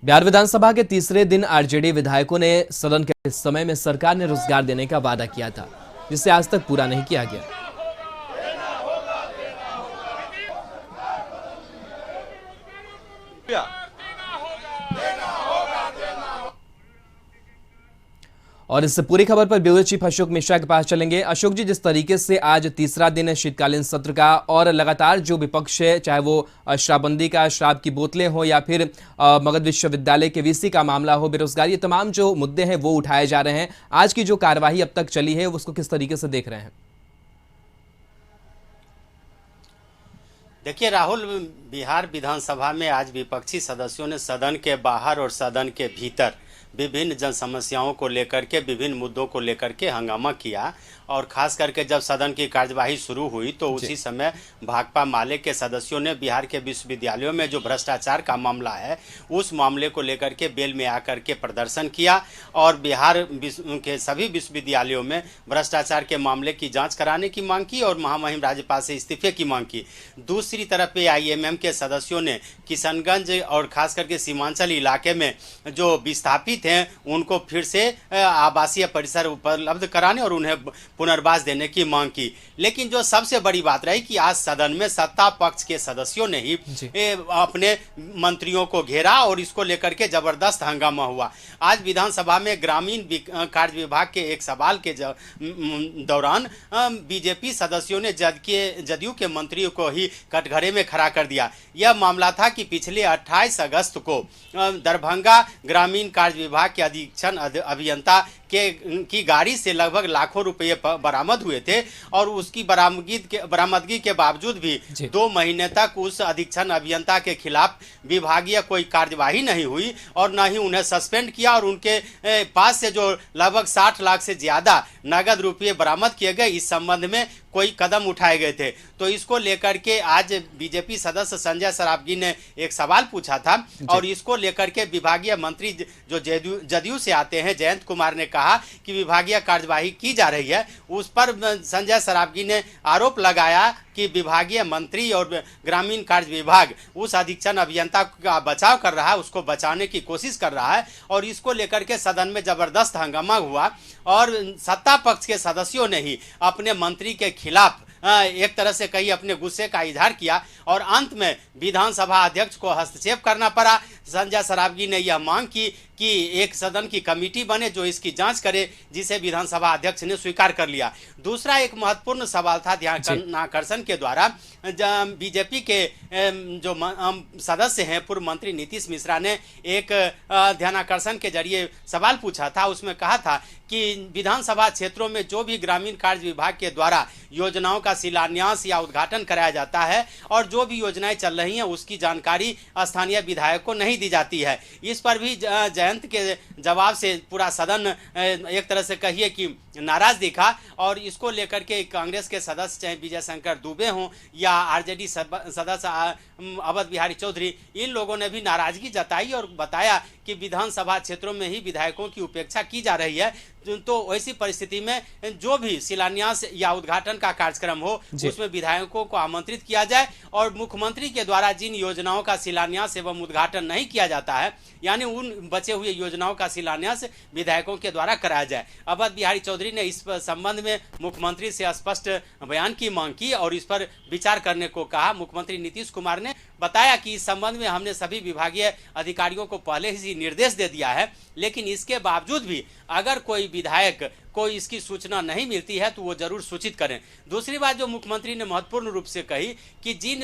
बिहार विधानसभा के तीसरे दिन आरजेडी विधायकों ने सदन के समय में सरकार ने रोजगार देने का वादा किया था, जिसे आज तक पूरा नहीं किया गया। और इस पूरी खबर पर ब्यूरो चीफ अशोक मिश्रा के पास चलेंगे। अशोक जी, जिस तरीके से आज तीसरा दिन है शीतकालीन सत्र का और लगातार जो विपक्ष है, चाहे वो शराबबंदी का, शराब की बोतलें हो या फिर मगध विश्वविद्यालय के वीसी का मामला हो, बेरोजगारी, ये तमाम जो मुद्दे हैं वो उठाए जा रहे हैं। आज की जो कार्यवाही अब तक चली है उसको किस तरीके से देख रहे हैं? देखिए राहुल, बिहार विधानसभा में आज विपक्षी सदस्यों ने सदन के बाहर और सदन के भीतर विभिन्न जन समस्याओं को लेकर के, विभिन्न मुद्दों को लेकर के हंगामा किया। और खास करके जब सदन की कार्यवाही शुरू हुई तो उसी समय भाकपा माले के सदस्यों ने बिहार के विश्वविद्यालयों में जो भ्रष्टाचार का मामला है उस मामले को लेकर के बेल में आकर के प्रदर्शन किया और बिहार के सभी विश्वविद्यालयों में भ्रष्टाचार के मामले की जांच कराने की मांग की और महामहिम राज्यपाल से इस्तीफे की मांग की। दूसरी तरफ AIMM के सदस्यों ने किशनगंज और खास करके सीमांचल इलाके में जो विस्थापित हैं उनको फिर से आवासीय परिसर उपलब्ध कराने और उन्हें पुनर्वास देने की मांग की। लेकिन जो सबसे बड़ी बात रही कि आज सदन में सत्ता पक्ष के सदस्यों ने ही अपने मंत्रियों को घेरा और इसको लेकर के जबरदस्त हंगामा हुआ। आज विधानसभा में ग्रामीण कार्य विभाग के एक सवाल के दौरान बीजेपी सदस्यों ने जदयू के मंत्रियों को ही कटघरे में खड़ा कर दिया। यह मामला था कि पिछले 28 अगस्त को दरभंगा ग्रामीण कार्य विभाग के अधीक्षण अभियंता की गाड़ी से लगभग लाखों रुपए बरामद हुए थे और उसकी बरामदगी के बावजूद भी 2 महीने तक उस अधीक्षण अभियंता के खिलाफ विभागीय कोई कार्यवाही नहीं हुई और न ही उन्हें सस्पेंड किया और उनके पास से जो लगभग 60 लाख से ज्यादा नगद रुपये बरामद किए गए, इस संबंध में कोई कदम उठाए गए थे। तो इसको लेकर के आज बीजेपी सदस्य संजय सरावगी ने एक सवाल पूछा था और इसको लेकर के विभागीय मंत्री जो जदयू से आते हैं जयंत कुमार ने कहा कि विभागीय कार्यवाही की जा रही है। उस पर संजय सरावगी ने आरोप लगाया कि विभागीय मंत्री और ग्रामीण कार्य विभाग उस अधीक्षण अभियंता का बचाव कर रहा है, उसको बचाने की कोशिश कर रहा है और इसको लेकर के सदन में जबरदस्त हंगामा हुआ और सत्ता पक्ष के सदस्यों ने ही अपने मंत्री के खिलाफ एक तरह से कहीं अपने गुस्से का इजहार किया और अंत में विधानसभा अध्यक्ष को हस्तक्षेप करना पड़ा। संजय सरावगी ने यह मांग की कि एक सदन की कमेटी बने जो इसकी जांच करे, जिसे विधानसभा अध्यक्ष ने स्वीकार कर लिया। दूसरा एक महत्वपूर्ण सवाल था ध्यानाकर्षण के द्वारा बीजेपी के जो सदस्य हैं पूर्व मंत्री नीतीश मिश्रा ने एक ध्यानाकर्षण के जरिए सवाल पूछा था। उसमें कहा था कि विधानसभा क्षेत्रों में जो भी ग्रामीण कार्य विभाग के द्वारा योजनाओं का शिलान्यास या उद्घाटन कराया जाता है और जो भी योजनाएं चल रही हैं उसकी जानकारी स्थानीय विधायक को नहीं दी जाती है। इस पर भी जयंत के जवाब से पूरा सदन एक तरह से कहिए कि नाराज दिखा और इसको लेकर के कांग्रेस के सदस्य चाहे विजय शंकर दुबे हों या आरजेडी सदस्य अवध बिहारी चौधरी, इन लोगों ने भी नाराजगी जताई और बताया कि विधानसभा क्षेत्रों में ही विधायकों की उपेक्षा की जा रही है। तो ऐसी परिस्थिति में जो भी शिलान्यास या उद्घाटन का कार्यक्रम हो उसमें विधायकों को आमंत्रित किया जाए और मुख्यमंत्री के द्वारा जिन योजनाओं का शिलान्यास एवं उद्घाटन नहीं किया जाता है, यानी उन बचे हुए योजनाओं का शिलान्यास विधायकों के द्वारा कराया जाए। अवध बिहारी चौधरी ने इस संबंध में मुख्यमंत्री से स्पष्ट बयान की मांग की और इस पर विचार करने को कहा। मुख्यमंत्री नीतीश कुमार ने बताया कि इस संबंध में हमने सभी विभागीय अधिकारियों को पहले ही निर्देश दे दिया है, लेकिन इसके बावजूद भी अगर कोई विधायक को इसकी सूचना नहीं मिलती है तो वो जरूर सूचित करें। दूसरी बात जो मुख्यमंत्री ने महत्वपूर्ण रूप से कही कि जिन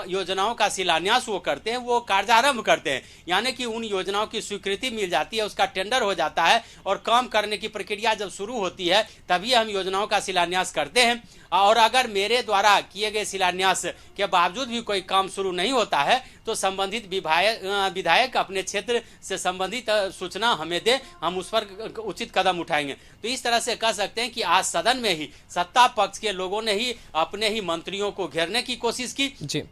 योजनाओं का शिलान्यास वो करते हैं वो कार्यारंभ करते हैं, यानी कि उन योजनाओं की स्वीकृति मिल जाती है, उसका टेंडर हो जाता है और काम करने की प्रक्रिया जब शुरू होती है तभी हम योजनाओं का शिलान्यास करते हैं। और अगर मेरे द्वारा किए गए शिलान्यास के बावजूद भी कोई काम शुरू नहीं होता है तो संबंधित विधायक अपने क्षेत्र से संबंधित सूचना हमें दे, हम उस पर उचित कदम उठाएंगे। तो इस तरह से कह सकते हैं कि आज सदन में ही सत्ता पक्ष के लोगों ने ही अपने ही मंत्रियों को घेरने की कोशिश की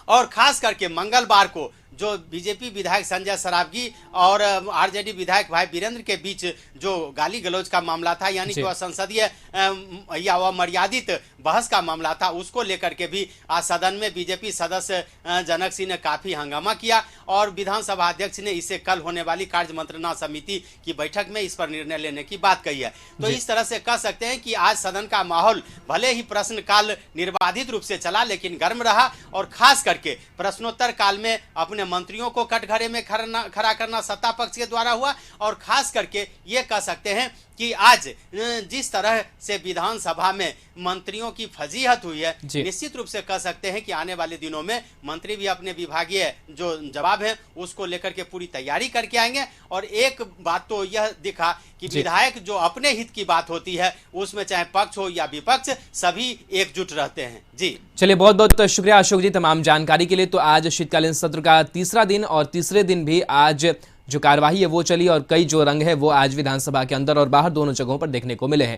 और खास करके मंगलवार को जो बीजेपी विधायक संजय सरावगी और आरजेडी विधायक भाई वीरेंद्र के बीच जो गाली गलौज का मामला था, यानी कि वह संसदीय या वह मर्यादित बहस का मामला था, उसको लेकर के भी आज सदन में बीजेपी सदस्य जनक सिंह ने काफी हंगामा किया और विधानसभा अध्यक्ष ने इसे कल होने वाली कार्य मंत्रणा समिति की बैठक में इस पर निर्णय लेने की बात कही है। तो इस तरह से कह सकते हैं कि आज सदन का माहौल भले ही प्रश्नकाल निर्बाधित रूप से चला, लेकिन गर्म रहा और खास करके प्रश्नोत्तर काल में अपने मंत्रियों को कटघरे में खड़ा करना सत्ता पक्ष के द्वारा हुआ। और खास करके ये कह सकते हैं कि आज जिस तरह से विधानसभा में मंत्रियों की फजीहत हुई है, निश्चित रूप से कह सकते हैं कि आने वाले दिनों में मंत्री भी अपने विभागीय जो जवाब है उसको लेकर के पूरी तैयारी करके आएंगे। और एक बात तो यह दिखा कि विधायक जो अपने हित की बात होती है उसमें चाहे पक्ष हो या विपक्ष सभी एकजुट रहते हैं। जी चलिए, बहुत बहुत शुक्रिया अशोक जी तमाम जानकारी के लिए। तो आज शीतकालीन सत्र का तीसरा दिन और तीसरे दिन भी आज जो कार्यवाही है वो चली और कई जो रंग है वो आज विधानसभा के अंदर और बाहर दोनों जगहों पर देखने को मिले हैं।